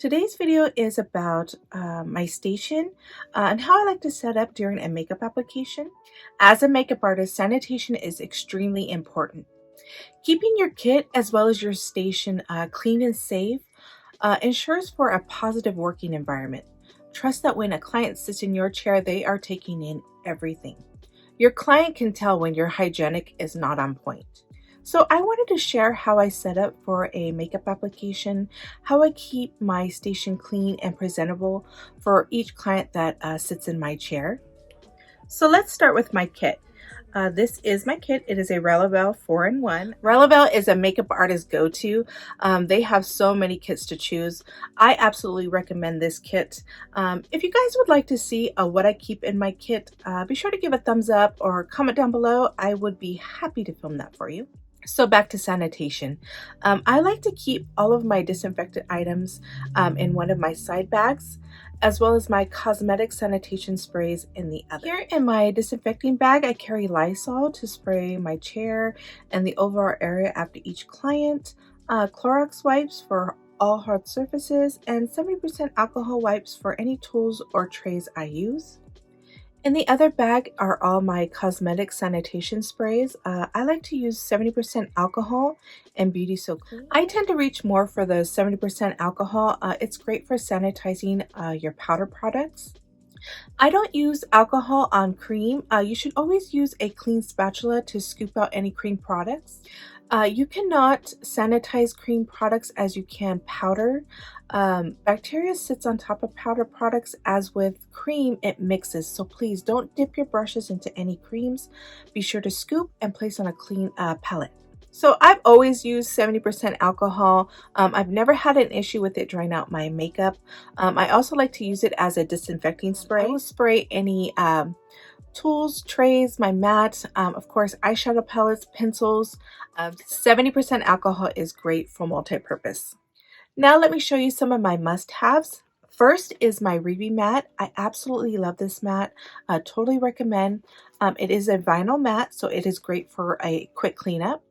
Today's video is about my station and how I like to set up during a makeup application. As a makeup artist, sanitation is extremely important. Keeping your kit as well as your station clean and safe ensures for a positive working environment. Trust that when a client sits in your chair, they are taking in everything. Your client can tell when your hygienic is not on point. So I wanted to share how I set up for a makeup application, how I keep my station clean and presentable for each client that sits in my chair. So let's start with my kit. This is my kit. It is a Relavel 4-in-1. Relavel is a makeup artist go-to. They have so many kits to choose. I absolutely recommend this kit. If you guys would like to see what I keep in my kit, be sure to give a thumbs up or comment down below. I would be happy to film that for you. So back to sanitation. I like to keep all of my disinfectant items in one of my side bags, as well as my cosmetic sanitation sprays in the other. Here in my disinfecting bag, I carry Lysol to spray my chair and the overall area after each client, Clorox wipes for all hard surfaces, and 70% alcohol wipes for any tools or trays I use. In the other bag are all my cosmetic sanitation sprays. I like to use 70% alcohol and Beautysoclean. I tend to reach more for the 70% alcohol. It's great for sanitizing your powder products. I don't use alcohol on cream. You should always use a clean spatula to scoop out any cream products. You cannot sanitize cream products as you can powder. Bacteria sits on top of powder products. As with cream, it mixes, so please don't dip your brushes into any creams. Be sure to scoop and place on a clean palette. So I've always used 70% alcohol. I've never had an issue with it drying out my makeup. I also like to use it as a disinfecting spray. I will spray any tools, trays, my mat, of course, eyeshadow palettes, pencils. 70% alcohol is great for multi-purpose. Now let me show you some of my must-haves. First is my Rebbe Mat. I absolutely love this mat. Totally recommend. It is a vinyl mat, so it is great for a quick cleanup.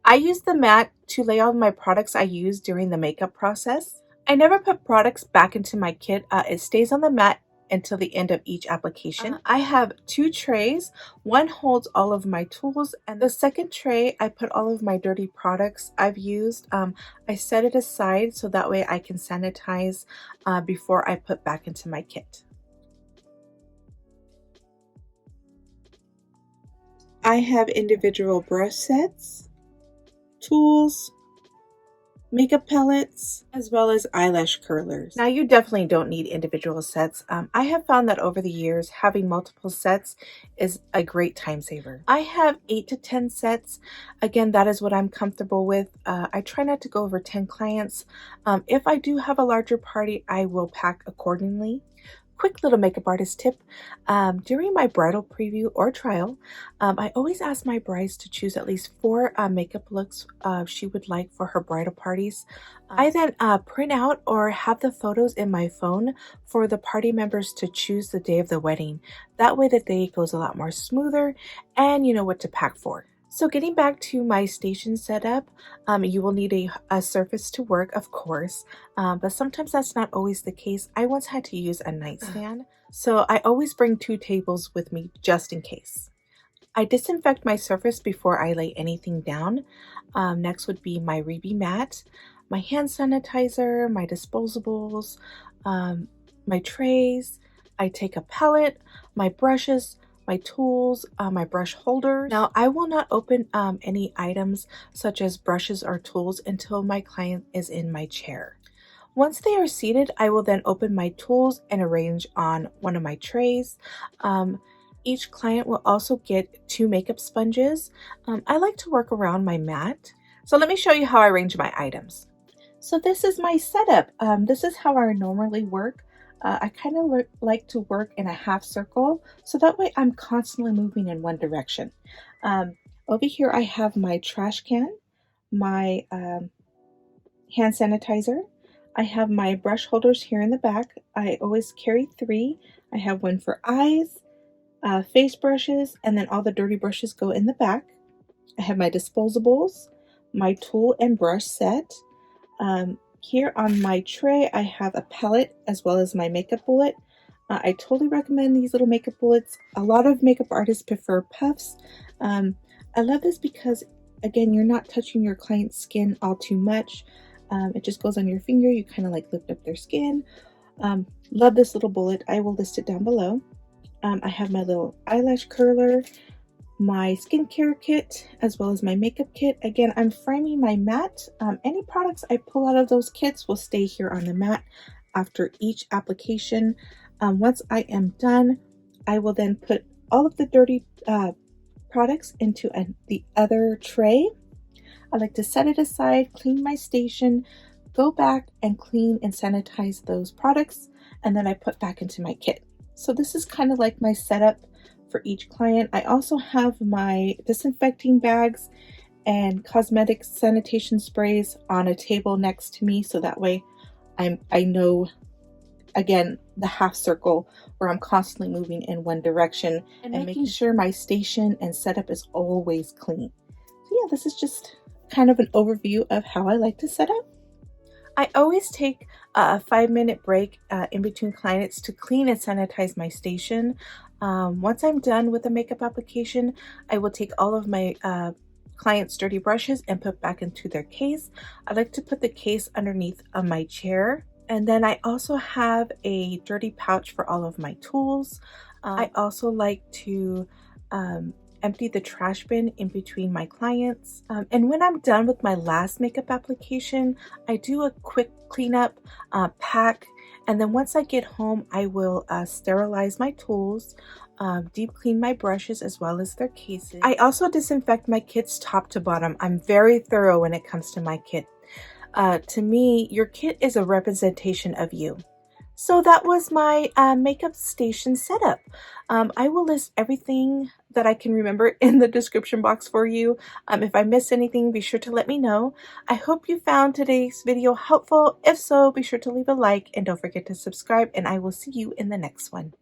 I use the mat to lay all my products I use during the makeup process. I never put products back into my kit. It stays on the mat until the end of each application. I have 2 trays. One holds all of my tools, and the second tray I put all of my dirty products I've used. I set it aside so that way I can sanitize before I put back into my kit. I have individual brush sets, tools, makeup palettes, as well as eyelash curlers. Now you definitely don't need individual sets. I have found that over the years having multiple sets is a great time saver. I have 8 to 10 sets. Again, that is what I'm comfortable with. I try not to go over 10 clients. If I do have a larger party, I will pack accordingly. Quick little makeup artist tip. During my bridal preview or trial, I always ask my brides to choose at least 4 makeup looks she would like for her bridal parties. I then print out or have the photos in my phone for the party members to choose the day of the wedding. That way the day goes a lot more smoother and you know what to pack for. So getting back to my station setup, you will need a surface to work, of course, but sometimes that's not always the case. I once had to use a nightstand, so I always bring 2 tables with me just in case. I disinfect my surface before I lay anything down. Next would be my Rebbe Mat, my hand sanitizer, my disposables, my trays. I take a palette, my brushes, my tools, my brush holder. Now I will not open any items such as brushes or tools until my client is in my chair. Once they are seated, I will then open my tools and arrange on one of my trays. Each client will also get 2 makeup sponges. I like to work around my mat. So let me show you how I arrange my items. So this is my setup. This is how I normally work. I kind of like to work in a half circle, so that way I'm constantly moving in one direction. Over here I have my trash can, my hand sanitizer. I have my brush holders here in the back. I always carry 3. I have one for eyes, face brushes, and then all the dirty brushes go in the back. I have my disposables, my tool and brush set. Here on my tray, I have a palette as well as my makeup bullet. I totally recommend these little makeup bullets. A lot of makeup artists prefer puffs. I love this because, again, you're not touching your client's skin all too much. It just goes on your finger. You kind of like lift up their skin. Love this little bullet. I will list it down below. I have my little eyelash curler, my skincare kit, as well as my makeup kit. Again, I'm framing my mat. Any products I pull out of those kits will stay here on the mat after each application. Once I am done, I will then put all of the dirty products into the other tray. I like to set it aside, clean my station, go back and clean and sanitize those products, and then I put back into my kit. So this is kind of like my setup for each client. I also have my disinfecting bags and cosmetic sanitation sprays on a table next to me, so that way I know, again, the half circle where I'm constantly moving in one direction and making sure my station and setup is always clean. So yeah, this is just kind of an overview of how I like to set up. I always take a 5-minute break in between clients to clean and sanitize my station. Once I'm done with the makeup application, I will take all of my clients' dirty brushes and put back into their case. I like to put the case underneath my chair. And then I also have a dirty pouch for all of my tools. I also like to empty the trash bin in between my clients. And when I'm done with my last makeup application, I do a quick cleanup, pack, and then once I get home, I will sterilize my tools, deep clean my brushes as well as their cases. I also disinfect my kits top to bottom. I'm very thorough when it comes to my kit. To me, your kit is a representation of you. So that was my makeup station setup. I will list everything that I can remember in the description box for you. If I miss anything, be sure to let me know. I hope you found today's video helpful. If so, be sure to leave a like and don't forget to subscribe, and I will see you in the next one.